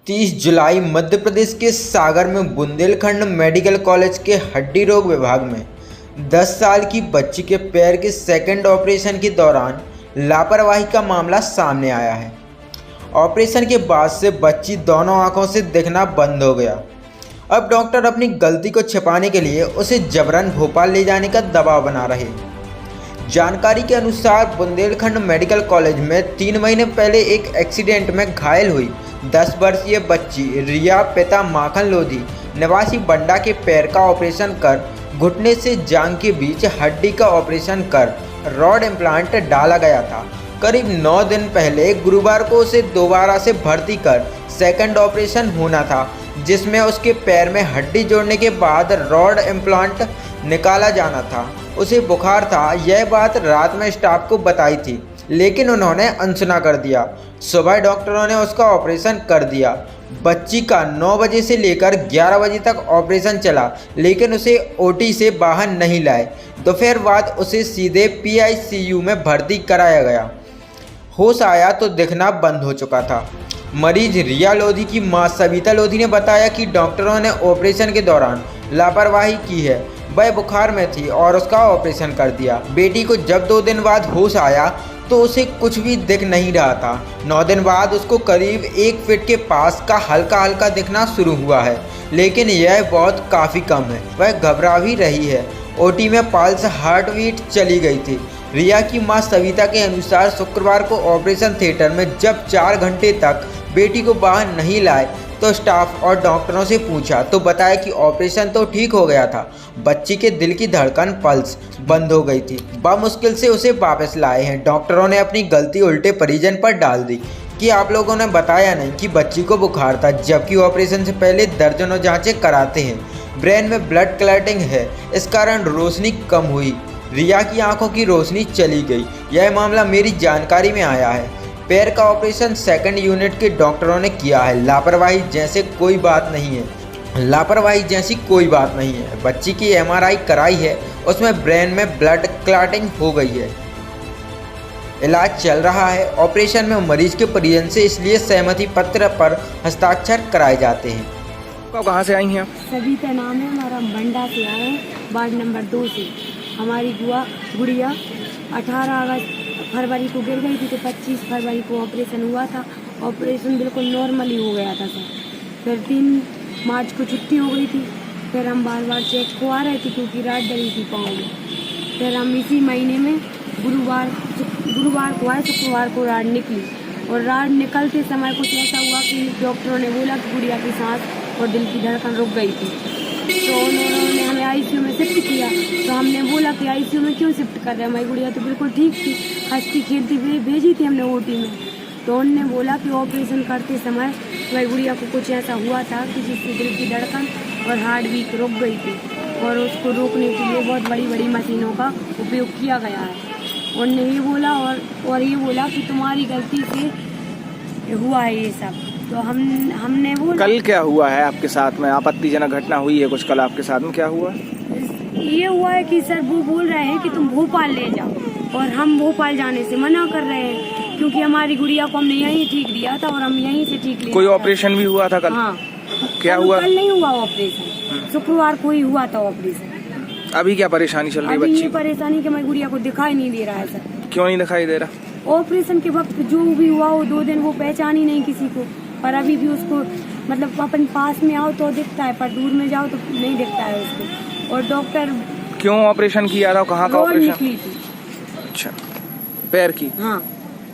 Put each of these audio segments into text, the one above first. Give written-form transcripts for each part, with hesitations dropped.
30 जुलाई मध्य प्रदेश के सागर में Bundelkhand medical college के हड्डी रोग विभाग में 10 साल की बच्ची के पैर के सेकंड ऑपरेशन के दौरान लापरवाही का मामला सामने आया है। ऑपरेशन के बाद से बच्ची दोनों आंखों से दिखना बंद हो गया। अब डॉक्टर अपनी गलती को छिपाने के लिए उसे जबरन भोपाल ले जाने का दबाव बना रहे। जानकारी के अनुसार बुंदेलखंड मेडिकल कॉलेज में 3 महीने पहले एक एक्सीडेंट में घायल हुई 10 वर्षीय बच्ची रिया पिता माखन लोधी निवासी बंडा के पैर का ऑपरेशन कर घुटने से जांघ के बीच हड्डी का ऑपरेशन कर रॉड इम्प्लांट डाला गया था। करीब 9 दिन पहले गुरुवार को उसे दोबारा से भर्ती कर सेकंड ऑपरेशन होना था, जिसमें उसके पैर में हड्डी जोड़ने के बाद रॉड इम्प्लांट निकाला जाना था। उसे बुखार था। यह बात रात में स्टाफ को बताई थी, लेकिन उन्होंने अनसुना कर दिया। सुबह डॉक्टरों ने उसका ऑपरेशन कर दिया। बच्ची का 9 बजे से लेकर 11 बजे तक ऑपरेशन चला, लेकिन उसे ओटी से बाहर नहीं लाए। दोपहर बाद उसे सीधे PICU में भर्ती कराया गया। होश आया तो दिखना बंद हो चुका था। मरीज रिया लोधी की मां सविता लोधी ने बताया कि डॉक्टरों ने ऑपरेशन के दौरान लापरवाही की है। वह बुखार में थी और उसका ऑपरेशन कर दिया। बेटी को जब 2 दिन बाद होश आया तो उसे कुछ भी दिख नहीं रहा था। 9 दिन बाद उसको करीब 1 फीट के पास का हल्का हल्का दिखना शुरू हुआ है, लेकिन यह बहुत काफ़ी कम है। वह घबरा भी रही है। ओटी में पल्स हार्ट बीट चली गई थी। रिया की मां सविता के अनुसार शुक्रवार को ऑपरेशन थिएटर में जब 4 घंटे तक बेटी को बाहर नहीं लाए तो स्टाफ और डॉक्टरों से पूछा तो बताया कि ऑपरेशन तो ठीक हो गया था, बच्ची के दिल की धड़कन पल्स बंद हो गई थी। मुश्किल से उसे वापस लाए हैं। डॉक्टरों ने अपनी गलती उल्टे परिजन पर डाल दी कि आप लोगों ने बताया नहीं कि बच्ची को बुखार था, जबकि ऑपरेशन से पहले दर्जनों जांचें कराते हैं। ब्रेन में ब्लड क्लॉटिंग है, इस कारण रोशनी कम हुई। रिया की आंखों की रोशनी चली गई। यह मामला मेरी जानकारी में आया है। पैर का ऑपरेशन सेकंड यूनिट के डॉक्टरों ने किया है। लापरवाही जैसी कोई बात नहीं है। बच्ची की MRI कराई है, उसमें ब्रेन में ब्लड क्लॉटिंग हो गई है। इलाज चल रहा है। ऑपरेशन में मरीज के परिजन से इसलिए सहमति पत्र पर हस्ताक्षर कराए जाते हैं। कहाँ से आई हैं? सविता नाम है हमारा, बंडा से आए हैं, वार्ड नंबर 2 से। हमारी गुड़िया 18 फरवरी को गिर गई थी, तो 25 फरवरी को ऑपरेशन हुआ था। ऑपरेशन बिल्कुल नॉर्मली हो गया था सर। फिर 3 मार्च को छुट्टी हो गई थी। फिर हम बार बार चेक करवा रहे थे क्योंकि रात डली थी पाँव में। फिर हम इसी महीने में गुरुवार को आए, शुक्रवार को रात निकली, और रात निकलते समय कुछ ऐसा हुआ कि डॉक्टरों ने बोला कि गुड़िया की सांस और दिल की धड़कन रुक गई थी। तो उन्होंने हमें ICU में शिफ्ट किया। तो हमने बोला कि ICU में क्यों शिफ्ट कर रहे हैं, हमारी गुड़िया तो बिल्कुल ठीक थी, हंसती खेलती भेजी थी हमने OT में। तो उन्होंने बोला कि ऑपरेशन करते समय हमारी गुड़िया को कुछ ऐसा हुआ था कि जिससे दिल की धड़कन और हार्ट बीट रुक गई थी, और उसको रोकने के लिए बहुत बड़ी बड़ी मशीनों का उपयोग किया गया है। उन्होंने ये बोला और ये बोला कि तुम्हारी गलती से हुआ है ये सब। तो हमने बोला कल क्या हुआ है आपके साथ में? आपत्तिजनक घटना हुई है कुछ कल आपके साथ में, क्या हुआ? ये हुआ है कि सर वो बोल रहे हैं कि तुम भोपाल ले जाओ, और हम भोपाल जाने से मना कर रहे हैं क्योंकि हमारी गुड़िया को हमने यहीं ठीक दिया था और हम यहीं से ठीक ले। कोई ऑपरेशन भी हुआ था कल? हाँ। क्या हुआ? कल नहीं हुआ ऑपरेशन, शुक्रवार को ही हुआ था ऑपरेशन। अभी क्या परेशानी चल रही है अभी बच्ची? ये परेशानी कि हमारी गुड़िया को दिखाई नहीं दे रहा है सर। क्यों नहीं दिखाई दे रहा? ऑपरेशन के वक्त जो भी हुआ वो 2 दिन वो पहचान ही नहीं किसी को, पर अभी भी उसको मतलब अपन पास में आओ तो दिखता है, पर दूर में जाओ तो नहीं दिखता है उसको। और डॉक्टर क्यों ऑपरेशन किया था? कहाँ का ऑपरेशन? निकली थी। अच्छा, पैर की? हाँ,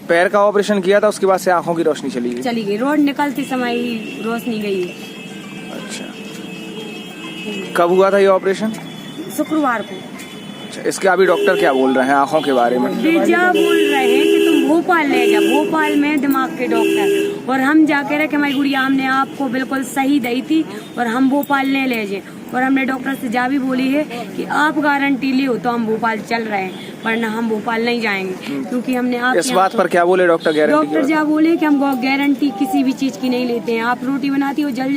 पैर का ऑपरेशन किया था, उसके बाद से आंखों की रोशनी चली गई। रोड निकलते समय ही रोशनी गई है। अच्छा, कब हुआ था ये ऑपरेशन? शुक्रवार को। अच्छा, इसके अभी डॉक्टर क्या बोल रहे हैं आंखों के बारे में? बेजा बोल रहे हैं कि तुम भोपाल ले जाओ, भोपाल में दिमाग के डॉक्टर। और हम जाके रखे हमारी गुड़िया हमने आपको बिल्कुल सही दी थी और हम भोपाल ले जाए, और हमने डॉक्टर से जा भी बोली है कि आप गारंटी लियो तो हम भोपाल चल रहे हैं, वरना हम भोपाल नहीं जाएंगे क्योंकि हमने आप इस बात पर क्या बोले डॉक्टर? डॉक्टर जा बोले कि हम गारंटी किसी भी चीज की नहीं लेते हैं। आप रोटी बनाती हो जल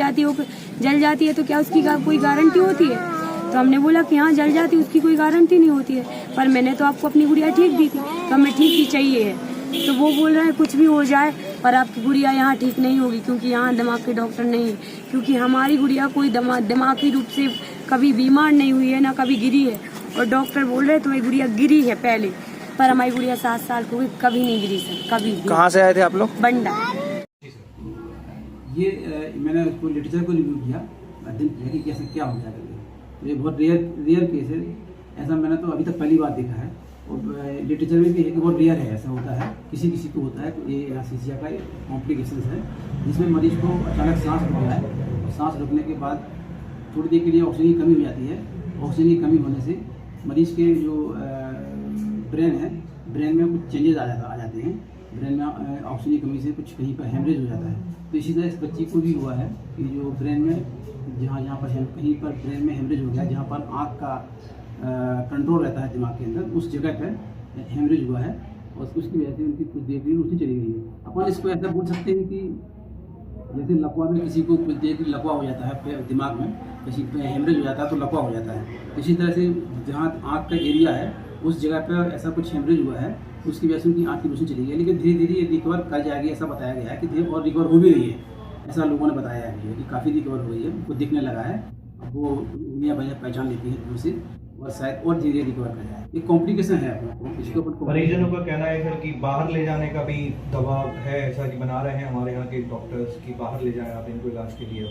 जाती है तो क्या उसकी कोई गारंटी होती है? तो हमने बोला कि हाँ जल जाती, उसकी कोई गारंटी नहीं होती है, पर मैंने तो आपको अपनी गुड़िया ठीक दी थी तो हमें ठीक ही चाहिए है। तो वो बोल रहे हैं कुछ भी हो जाए पर आपकी गुड़िया यहाँ ठीक नहीं होगी क्योंकि यहाँ दिमाग के डॉक्टर नहीं है, क्योंकि हमारी गुड़िया कोई दिमागी रूप से कभी बीमार नहीं हुई है, ना कभी गिरी है। और डॉक्टर बोल रहे तुम्हारी गुड़िया गिरी है पहले, पर हमारी गुड़िया 7 साल की हुई, कभी नहीं गिरी सर, कभी भी। कहाँ से आए थे आप लोग? बंडा। ये मैंने उसको लिटरेचर को रिव्यू किया, अध्ययन किया कि कैसे क्या हो गया करके। तो ये बहुत रेयर केस है, ऐसा मैंने तो अभी तक पहली बार देखा है। और लिटरेचर में भी है कि बहुत रेयर है, ऐसा होता है, किसी किसी को होता है। तो ये एनास्थीसिया का कॉम्प्लिकेशन है जिसमें मरीज को अचानक सांस रुक गया है, और सांस रुकने के बाद थोड़ी देर के लिए ऑक्सीजन की कमी हो जाती है। ऑक्सीजन की कमी होने से मरीज के जो ब्रेन है, ब्रेन में कुछ चेंजेस आ जाते हैं। ब्रेन में ऑक्सीजन की कमी से कुछ कहीं पर हेमरेज हो जाता है। तो इसी तरह इस बच्ची को भी हुआ है कि जो ब्रेन में जहाँ पर कहीं पर ब्रेन में हेमरेज हो गया, जहाँ पर आँख का कंट्रोल रहता है दिमाग के अंदर, उस जगह पर हेमरेज हुआ है और उसकी वजह से उनकी कुछ देर के लिए रोशनी चली गई है। अपन इसको ऐसा बोल सकते हैं कि जैसे लकवा में किसी को कुछ देर के लिए लकवा हो जाता है दिमाग में, किसी पे हेमरेज हो जाता है तो लकवा हो जाता है। इसी तरह से जहाँ आँख का एरिया है उस जगह पर ऐसा कुछ हेमरेज हुआ है, उसकी वजह से उनकी आँख की रोशनी चली गई। लेकिन धीरे धीरे ये रिकवर कर जाएगी, ऐसा बताया गया है कि धीरे और रिकवर हो भी रही है। ऐसा लोगों ने बताया है कि काफ़ी रिकवर हो रही है, उनको दिखने लगा है, अब वो दुनिया भर पहचान लेती है दूर से, और शायद और धीरे रिकवर कर जाए। एक कॉम्प्लिकेशन है अपना। मरीजों का कहना है सर कि बाहर ले जाने का भी दबाव है, ऐसा कि बना रहे हैं हमारे यहाँ के डॉक्टर्स कि बाहर ले जाएं आप इनको इलाज के लिए।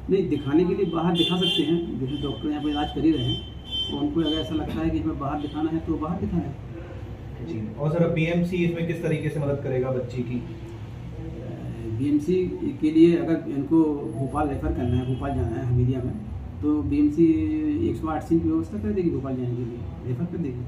नहीं, दिखाने के लिए बाहर दिखा सकते हैं, जैसे डॉक्टर यहाँ पर इलाज कर ही रहे हैं, तो उनको अगर ऐसा लगता है कि हमें बाहर दिखाना है तो बाहर दिखाएं। जी। और सर बीएमसी इसमें किस तरीके से मदद करेगा बच्ची की? बीएमसी के लिए अगर इनको भोपाल रेफर करना है, भोपाल जाना है हमीदिया में, तो बीएमसी 108 सीट की व्यवस्था कर देगी, भोपाल जाने के लिए रेफर कर देगी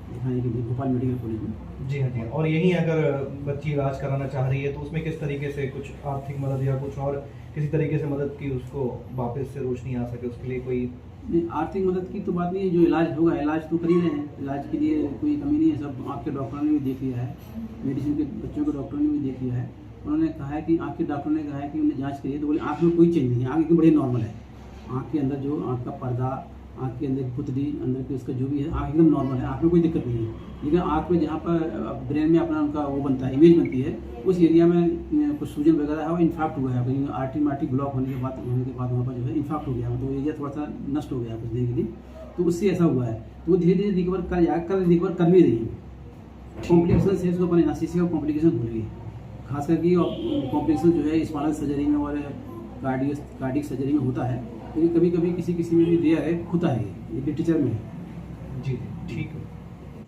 दिखाने के लिए भोपाल मेडिकल कॉलेज में। जी हाँ जी। और यहीं अगर बच्ची इलाज कराना चाह रही है तो उसमें किस तरीके से कुछ आर्थिक मदद या कुछ और किसी तरीके से मदद की उसको वापस से रोशनी आ सके, उसके लिए कोई? नहीं, आर्थिक मदद की तो बात नहीं है, जो इलाज होगा इलाज तो कर ही रहे हैं, इलाज के लिए कोई कमी नहीं है। सब आँख के डॉक्टरों ने भी देख लिया है, मेडिसिन के बच्चों के डॉक्टरों ने भी देख लिया है। उन्होंने कहा है कि आँख के डॉक्टर ने कहा है कि उन्हें जांच करिए, तो बोले आँख में कोई चेंज नहीं है, आँख एकदम बड़ी नॉर्मल है। आँख के अंदर जो आँख का पर्दा, आँख के अंदर पुतली, अंदर के उसका जो भी है, आँख एकदम नॉर्मल है, आँख में कोई दिक्कत नहीं है। लेकिन आँख में जहाँ पर ब्रेन में अपना उनका वो बनता है, इमेज बनती है, उस एरिया में कुछ सूजन वगैरह है और इन्फेक्ट हुआ है, कहीं आर्टरी ब्लॉक होने के बाद वहाँ पर जो है इन्फेक्ट हो गया, तो एरिया थोड़ा सा नष्ट हो गया कुछ देर के लिए, तो उससे ऐसा हुआ है। तो वो धीरे धीरे रिकवर कर जाएगा, कल रिकवर कर भी रही है। कॉम्प्लिकेशन से उसको अपन एनास्थीसिया का कॉम्प्लिकेशन भूल गई, खास करके कॉम्प्लिकेशन जो है स्पाइनल सर्जरी में और कार्डियक सर्जरी में होता है, लेकिन कभी कभी किसी में भी रेयर है, होता है, ये लिटरेचर में है। जी ठीक है।